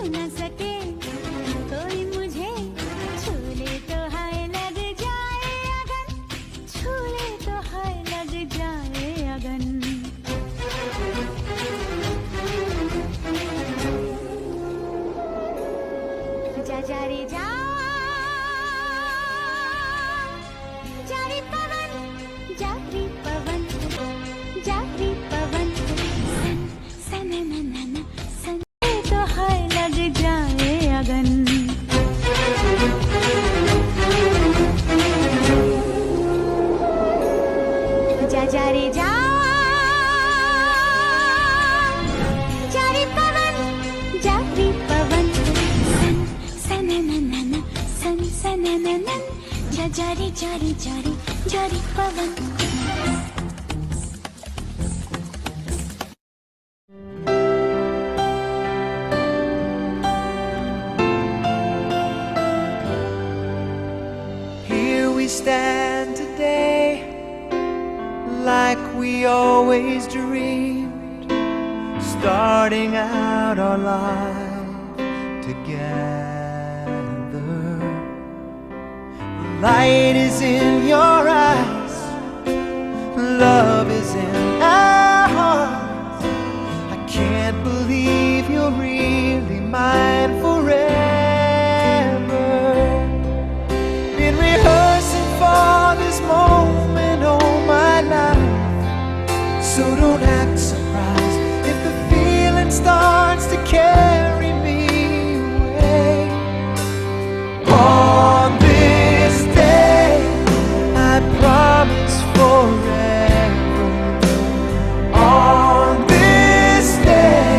छू न सके कोई मुझे, छू ले तो हाय लग जाए अगन, छू ले तो हाय लग जाए अगन। जा जा रे जा, जा रे पवन, जा रे पवन, जा रे पवन। सन सन न न न सन, तो हाय लग जाए अगन। जा जा रे जा, जा रे पवन, जा रे पवन। सन सन न न न सन सन न न, जा जा रे जा रे जा रे जा रे पवन। We stand today like we always dreamed, starting out our life together. Light is in your eyes, love is in our hearts. I can't believe you're really mine forever. Been rehearsing for this moment all my life, so don't act surprised if the feeling starts to carry me away. On this day, I promise forever. On this day,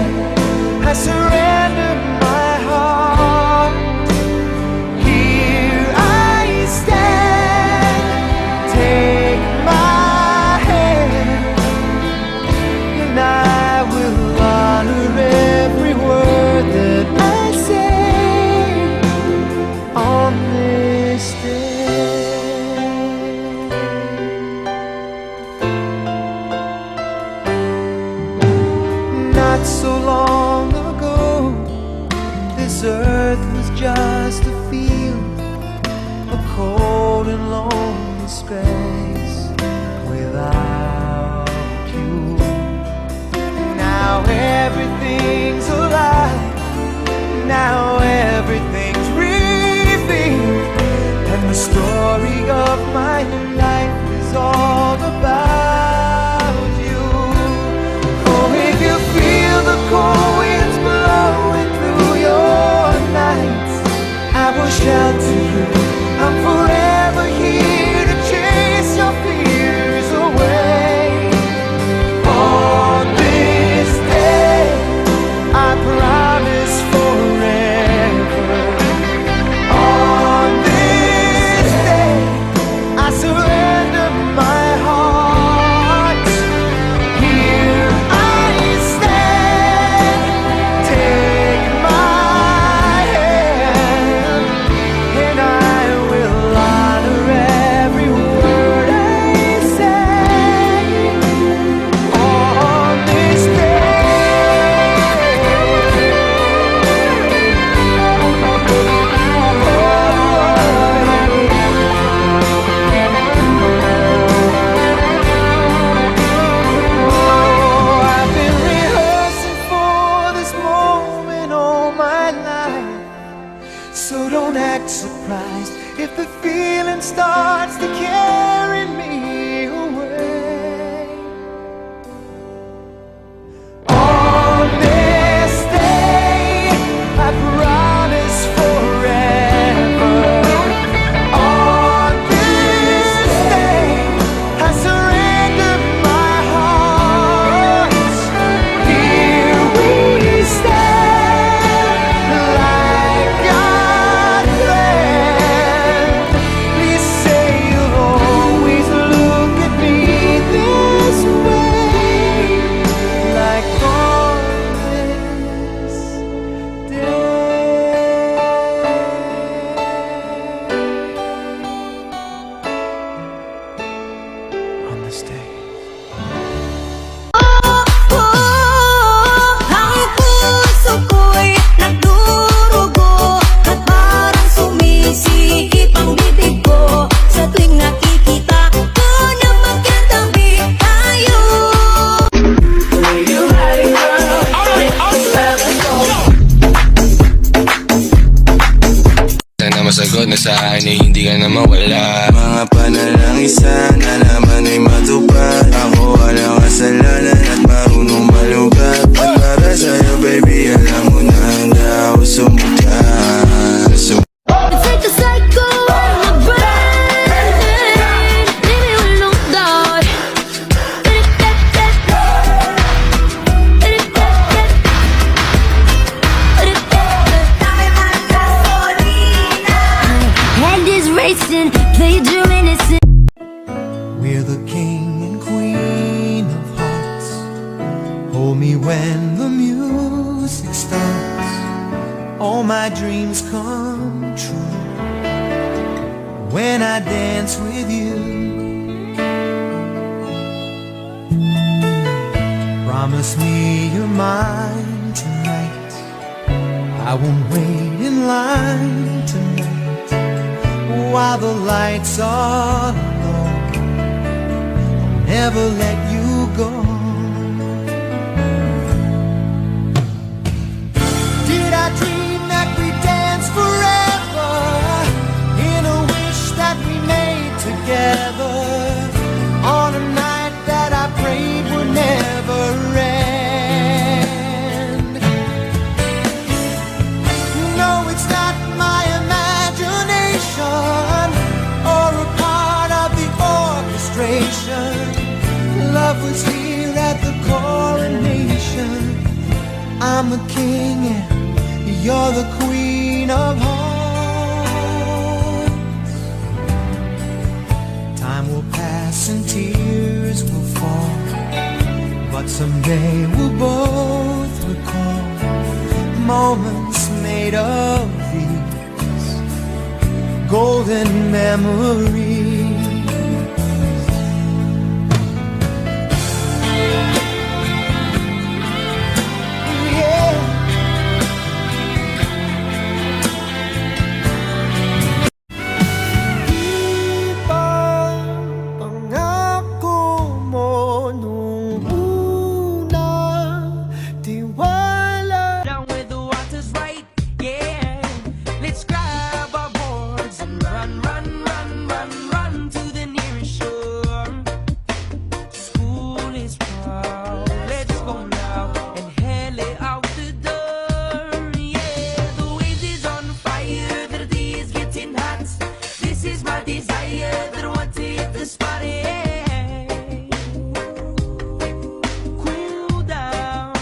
I surrender my heart. Here I stand, take my hand, and I will honor every word that I say on this day. Not so long ago, this earth was just a field, a cold and lonely space without you. Now everything's alive, now everything's revealed, and the story of my life is all about you. Oh, if you feel the cold winds blowing through your nights, I will shout to you, I'm forever here to chase your fears away. On this day, I promise forever. On this day, I surrender ko na sa akin ay hindi ka na mawala. Mga panalangin sana naman ay matupad. Ako walang kasalanan at marunong malugat. At para sa'yo baby alam mo na handa ako sumukat. It's like a cycle in my brain. Leave me with no doubt. Head is racing, play your innocent. We're the king and queen of hearts. Hold me when the music starts. All my dreams come true when I dance with you. Promise me you're mine tonight. I won't wait in line tonight while the lights are low. I'll never let you go. Did I dream that we dance forever in a wish that we made together on a night that I prayed would never end? No, it's not my imagination or a part of the orchestration. Love was here at the coronation. I'm the king and you're the queen of hearts. Time will pass and tears will fall, but someday we'll both recall moments made of these golden memories. Yeah. Pangako mo nung una, tiwala. Down where the water's right, yeah. Let's grab our boards and run, run, run, run, run to the nearest shore. School is proud, let's go now and hail it out the door. Yeah, the waves is on fire, the day is getting hot. This is my desire, that I want to hit the spot. Yeah. Cool down.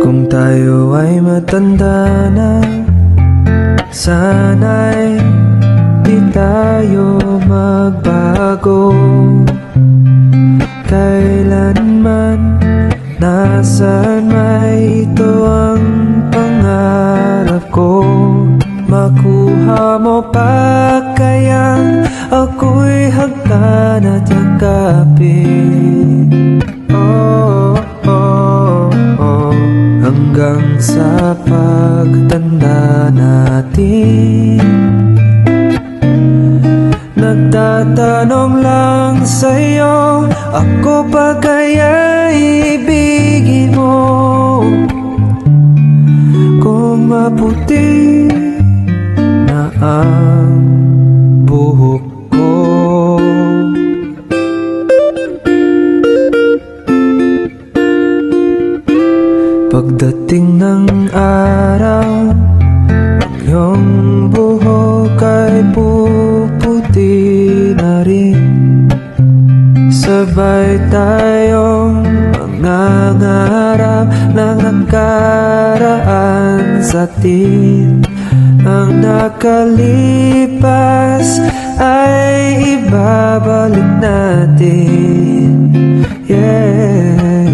Kung tayo ay matanda na, sana'y di tayo magbago. Kailanman, nasaan may ito ang pangarap ko. Makuha mo pa kayang ako'y hagdan at yakapin. Oh, oh, oh. Hanggang sa pagtanda natin, nagtatanong lang sa'yo, ako pa kaya ibigin mo? Kung maputi na ang buhok Pagdating ng araw, iyong buhok ay puputi na rin. Sabay tayong mangangarap ng nakaraan sa atin. Ang nakalipas ay ibabalik natin. Yeah.